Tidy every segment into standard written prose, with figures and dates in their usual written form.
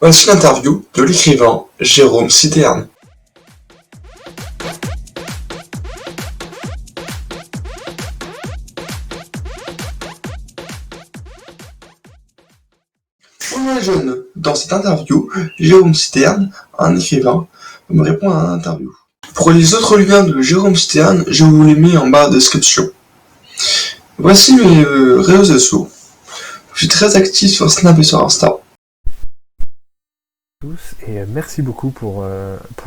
Voici l'interview de l'écrivain Jérôme Citerne. Bonjour les jeunes, dans cette interview, Jérôme Citerne, un écrivain, me répond à un interview. Pour les autres liens de Jérôme Citerne, je vous les mets en barre de description. Voici mes réseaux sociaux. Je suis très actif sur Snap et sur Insta. Tous et merci beaucoup pour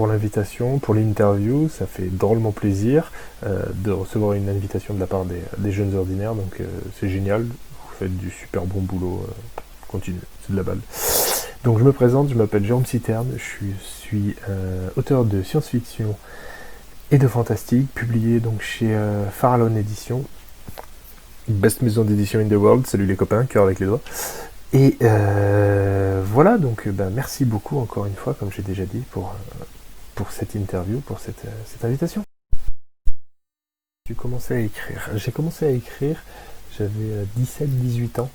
l'invitation, pour l'interview. Ça fait drôlement plaisir de recevoir une invitation de la part des jeunes ordinaires, donc c'est génial, vous faites du super bon boulot, continuez, c'est de la balle. Donc je me présente, je m'appelle Jérôme Citerne, je suis auteur de science-fiction et de fantastique, publié donc chez Farallon Édition, best maison d'édition in the world, salut les copains, cœur avec les doigts. Et voilà, donc merci beaucoup encore une fois, comme j'ai déjà dit, pour cette interview, pour cette invitation. J'ai commencé à écrire, j'avais 17-18 ans.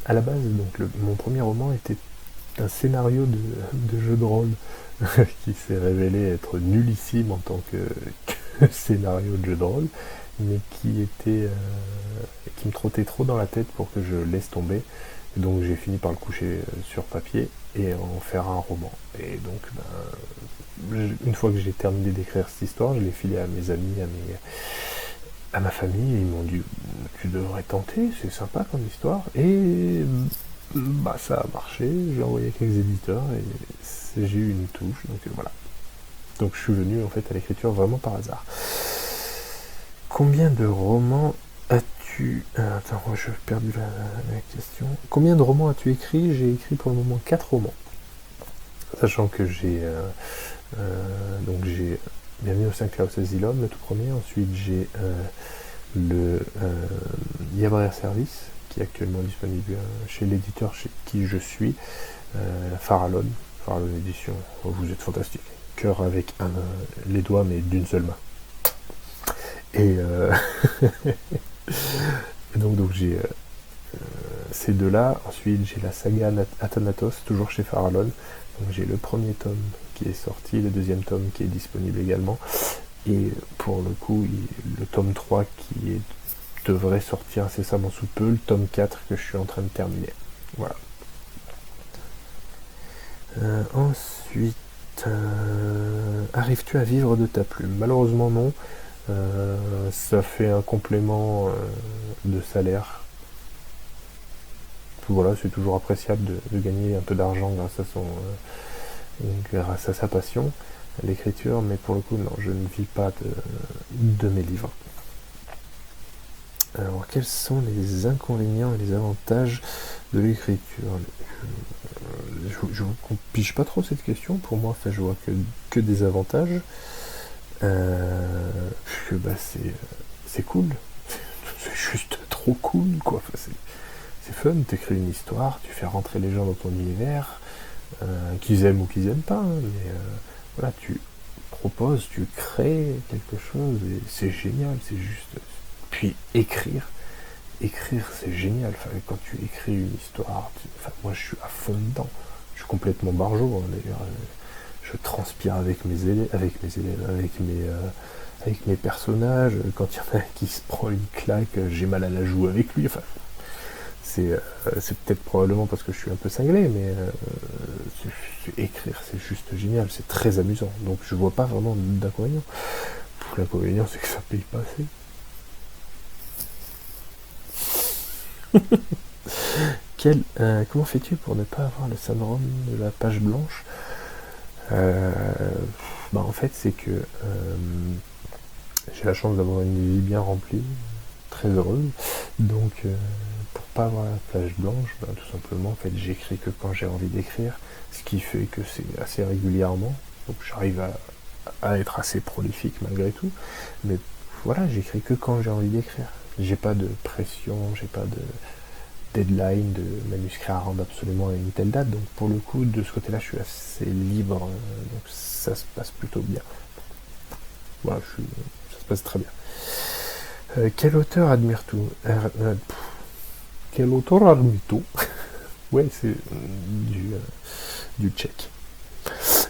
À la base, donc mon premier roman était un scénario de jeu de rôle qui s'est révélé être nullissime en tant que scénario de jeu de rôle, mais qui me trottait trop dans la tête pour que je laisse tomber. Et donc j'ai fini par le coucher sur papier et en faire un roman. Et donc une fois que j'ai terminé d'écrire cette histoire, je l'ai filé à mes amis, à ma famille, et ils m'ont dit tu devrais tenter, c'est sympa comme histoire. Et ça a marché, j'ai envoyé quelques éditeurs et j'ai eu une touche, donc voilà. Donc je suis venu en fait à l'écriture vraiment par hasard. Combien de romans as-tu... attends, moi j'ai perdu la question. Combien de romans as-tu écrit ? J'ai écrit pour le moment 4 romans. Sachant que j'ai Bienvenue au Saint-Klaus Asylum, le tout premier. Ensuite j'ai le Libraire Service, qui est actuellement disponible chez l'éditeur chez qui je suis, Farallon Édition. Oh, vous êtes fantastique. Cœur avec les doigts mais d'une seule main. Et donc j'ai ces deux-là. Ensuite j'ai la saga Athanatos, toujours chez Farallon. Donc j'ai le premier tome qui est sorti, le deuxième tome qui est disponible également. Et pour le coup, le tome 3 qui devrait sortir incessamment sous peu, le tome 4 que je suis en train de terminer. Voilà. Ensuite, arrives-tu à vivre de ta plume ? Malheureusement non. Ça fait un complément de salaire. Voilà, c'est toujours appréciable de gagner un peu d'argent grâce à sa passion, l'écriture, mais pour le coup non, je ne vis pas de mes livres. Alors quels sont les inconvénients et les avantages de l'écriture ? Je ne pige pas trop cette question, pour moi je vois que des avantages. C'est cool, c'est juste trop cool quoi. C'est fun, t'écris une histoire, tu fais rentrer les gens dans ton univers, qu'ils aiment ou qu'ils aiment pas, mais voilà, tu proposes, tu crées quelque chose et c'est génial, c'est juste. Puis écrire c'est génial. Enfin, quand tu écris une histoire, moi je suis à fond dedans, je suis complètement barjot d'ailleurs. Je transpire avec mes élèves, avec mes personnages. Quand il y en a un qui se prend une claque, j'ai mal à la joue avec lui. Enfin, c'est peut-être probablement parce que je suis un peu cinglé, mais écrire, c'est juste génial, c'est très amusant. Donc je vois pas vraiment d'inconvénient. L'inconvénient, c'est que ça paye pas assez. Comment fais-tu pour ne pas avoir le syndrome de la page blanche ? En fait c'est que j'ai la chance d'avoir une vie bien remplie, très heureuse, donc pour pas avoir la page blanche, tout simplement en fait j'écris que quand j'ai envie d'écrire, ce qui fait que c'est assez régulièrement, donc j'arrive à être assez prolifique malgré tout, mais voilà, j'écris que quand j'ai envie d'écrire, j'ai pas de pression, j'ai pas de deadline de manuscrit à rendre absolument à une telle date, donc pour le coup de ce côté là je suis assez libre, donc ça se passe plutôt bien. Voilà, ça se passe très bien. Quel auteur admires-tu ? Quel auteur admires-tu ? Ouais, c'est du tchèque.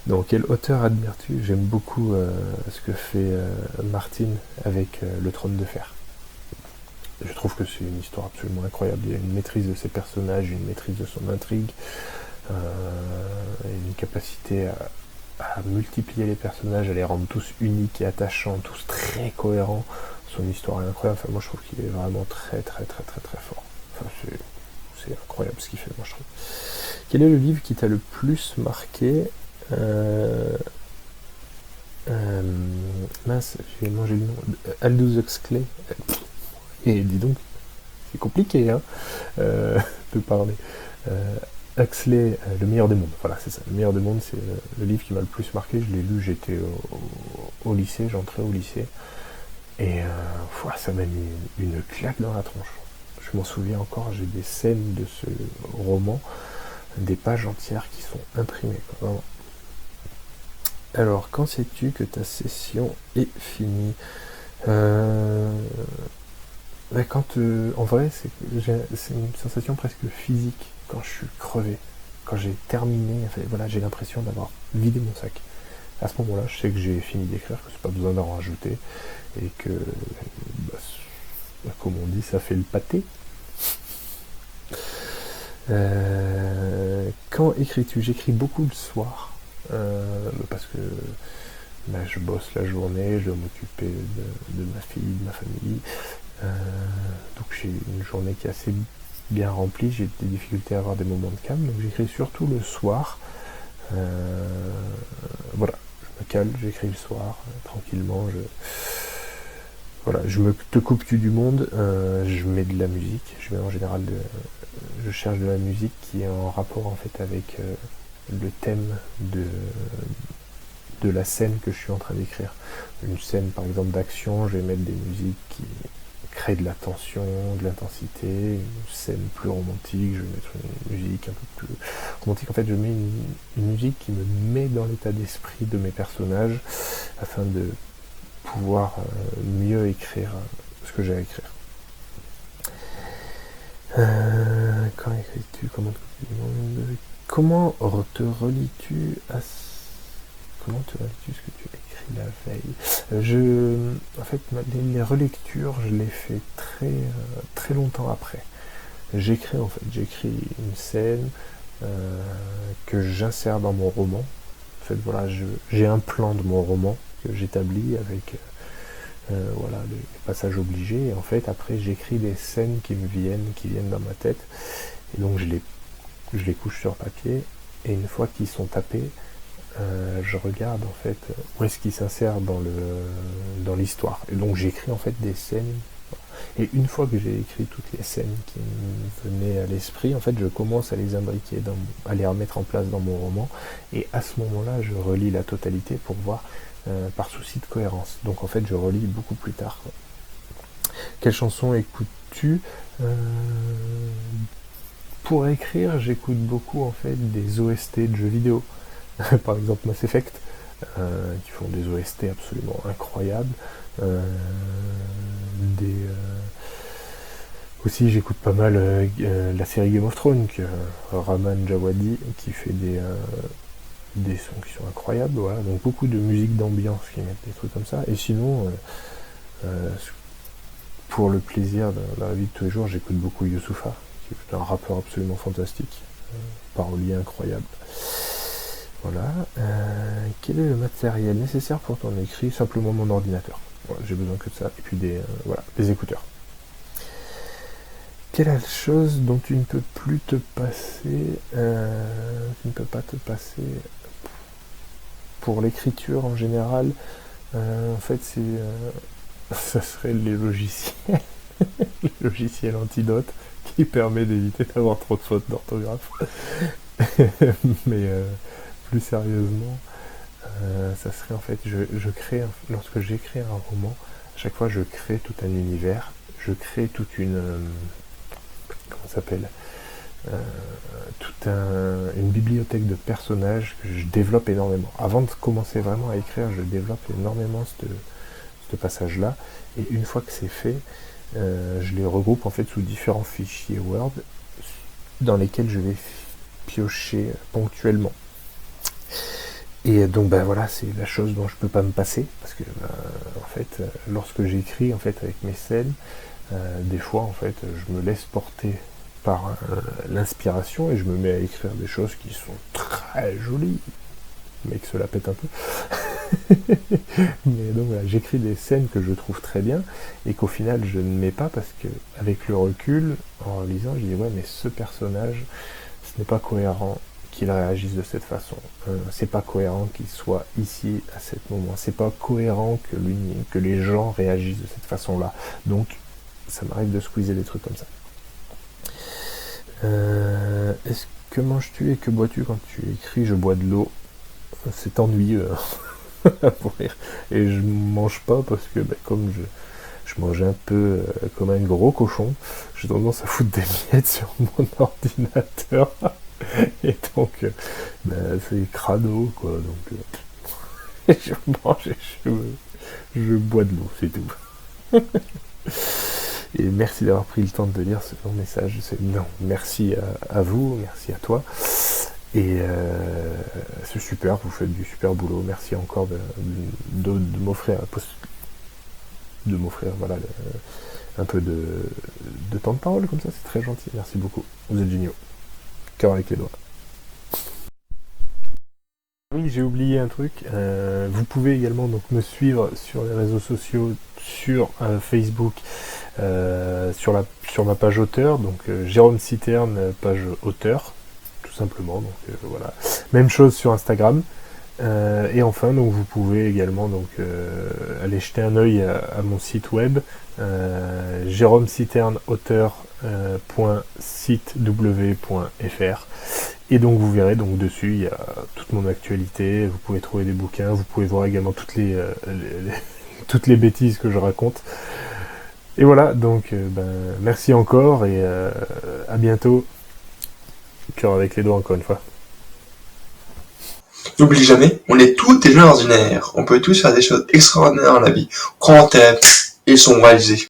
Donc, quel auteur admires-tu? J'aime beaucoup ce que fait Martin avec Le Trône de Fer. Je trouve que c'est une histoire absolument incroyable. Il y a une maîtrise de ses personnages, une maîtrise de son intrigue, une capacité à multiplier les personnages, à les rendre tous uniques et attachants, tous très cohérents. Son histoire est incroyable. Enfin, moi, je trouve qu'il est vraiment très, très, très, très, très fort. Enfin, c'est incroyable ce qu'il fait, moi, je trouve. Quel est le livre qui t'a le plus marqué? Mince, j'ai mangé le nom. Aldous Huxley. Et dis donc, c'est compliqué hein, de parler. Huxley, Le meilleur des mondes. Voilà, c'est ça. Le meilleur des mondes, c'est le livre qui m'a le plus marqué. Je l'ai lu, j'étais au lycée, j'entrais au lycée. Et ça m'a mis une claque dans la tronche. Je m'en souviens encore, j'ai des scènes de ce roman, des pages entières qui sont imprimées. Quoi, vraiment. Alors, quand sais-tu que ta session est finie? En vrai, c'est une sensation presque physique quand je suis crevé. Quand j'ai terminé, voilà, j'ai l'impression d'avoir vidé mon sac. À ce moment-là, je sais que j'ai fini d'écrire, que c'est pas besoin d'en rajouter, et que, comme on dit, ça fait le pâté. Quand écris-tu? J'écris beaucoup le soir, parce que je bosse la journée, je dois m'occuper de ma fille, de ma famille. Donc j'ai une journée qui est assez bien remplie, j'ai des difficultés à avoir des moments de calme, donc j'écris surtout le soir. Voilà, je me cale, j'écris le soir, tranquillement, je me te coupe-tu du monde, je mets de la musique, je cherche de la musique qui est en rapport en fait avec le thème de la scène que je suis en train d'écrire. Une scène par exemple d'action, je vais mettre des musiques qui créent de la tension, de l'intensité. Une scène plus romantique, je vais mettre une musique un peu plus romantique. En fait, je mets une musique qui me met dans l'état d'esprit de mes personnages afin de pouvoir mieux écrire ce que j'ai à écrire. Quand écris-tu? Comment te relis-tu à Comment te relis-tu ce que tu as écrit la veille? En fait, les relectures, je les fais très, très longtemps après. J'écris une scène que j'insère dans mon roman. En fait, voilà, j'ai un plan de mon roman que j'établis avec les passages obligés. Et en fait, après, j'écris des scènes qui viennent dans ma tête. Et donc, je les couche sur papier. Et une fois qu'ils sont tapés, je regarde en fait où est-ce qu'il s'insère dans l'histoire. Et donc j'écris en fait des scènes. Et une fois que j'ai écrit toutes les scènes qui me venaient à l'esprit, en fait je commence à les imbriquer, à les remettre en place dans mon roman. Et à ce moment-là, je relis la totalité pour voir par souci de cohérence. Donc en fait je relis beaucoup plus tard. Quelle chanson écoutes-tu? Pour écrire, j'écoute beaucoup en fait des OST de jeux vidéo. Par exemple Mass Effect, qui font des OST absolument incroyables. Aussi j'écoute pas mal la série Game of Thrones, Raman Djawadi, qui fait des sons qui sont incroyables, voilà. Donc beaucoup de musique d'ambiance qui mettent des trucs comme ça. Et sinon, pour le plaisir dans la vie de tous les jours, j'écoute beaucoup Youssoupha, qui est un rappeur absolument fantastique, parolier incroyable. Voilà. Quel est le matériel nécessaire pour ton écrit? Simplement mon ordinateur. Voilà, j'ai besoin que de ça. Et puis des écouteurs. Quelle est la chose dont tu ne peux plus te passer, tu ne peux pas te passer pour l'écriture en général? En fait, ça serait les logiciels. Le logiciel Antidote qui permet d'éviter d'avoir trop de fautes d'orthographe. Mais plus sérieusement, ça serait en fait, lorsque j'écris un roman, à chaque fois je crée tout un univers, je crée toute une, une bibliothèque de personnages que je développe énormément. Avant de commencer vraiment à écrire, je développe énormément ce passage-là, et une fois que c'est fait, je les regroupe en fait sous différents fichiers Word dans lesquels je vais piocher ponctuellement. Et donc voilà, c'est la chose dont je peux pas me passer, parce que en fait, lorsque j'écris en fait avec mes scènes, des fois en fait, je me laisse porter par l'inspiration et je me mets à écrire des choses qui sont très jolies. Le mec se la pète un peu. Mais donc voilà, j'écris des scènes que je trouve très bien et qu'au final je ne mets pas parce que avec le recul, en lisant, je dis ouais mais ce personnage, ce n'est pas cohérent qu'il réagisse de cette façon. C'est pas cohérent qu'il soit ici à cet moment. C'est pas cohérent que les gens réagissent de cette façon-là. Donc ça m'arrive de squeezer des trucs comme ça. Que manges-tu et que bois-tu quand tu écris? Je bois de l'eau. C'est ennuyeux pour rire. Et je mange pas parce que comme je mange un peu comme un gros cochon, j'ai tendance à foutre des miettes sur mon ordinateur. Et donc c'est crado quoi. Donc je mange et je bois de l'eau, c'est tout. Et merci d'avoir pris le temps de lire ce long message. Merci à vous, merci à toi. Et c'est super, vous faites du super boulot. Merci encore de m'offrir voilà, un peu de temps de parole comme ça, c'est très gentil. Merci beaucoup. Vous êtes géniaux. Cœur avec les doigts. Oui, j'ai oublié un truc. Vous pouvez également donc me suivre sur les réseaux sociaux, sur Facebook, sur ma page auteur, donc Jérôme Citerne, page auteur, tout simplement. Donc voilà. Même chose sur Instagram. Et enfin, donc vous pouvez également donc aller jeter un œil à mon site web, jérômeciterne.sitew.fr. Et donc vous verrez donc dessus il y a toute mon actualité, vous pouvez trouver des bouquins, vous pouvez voir également toutes les bêtises que je raconte. Et voilà, donc merci encore et à bientôt. Cœur avec les doigts encore une fois. N'oublie jamais, on est tous des gens ordinaires. On peut tous faire des choses extraordinaires dans la vie. Crois en tes rêves, ils sont réalisés.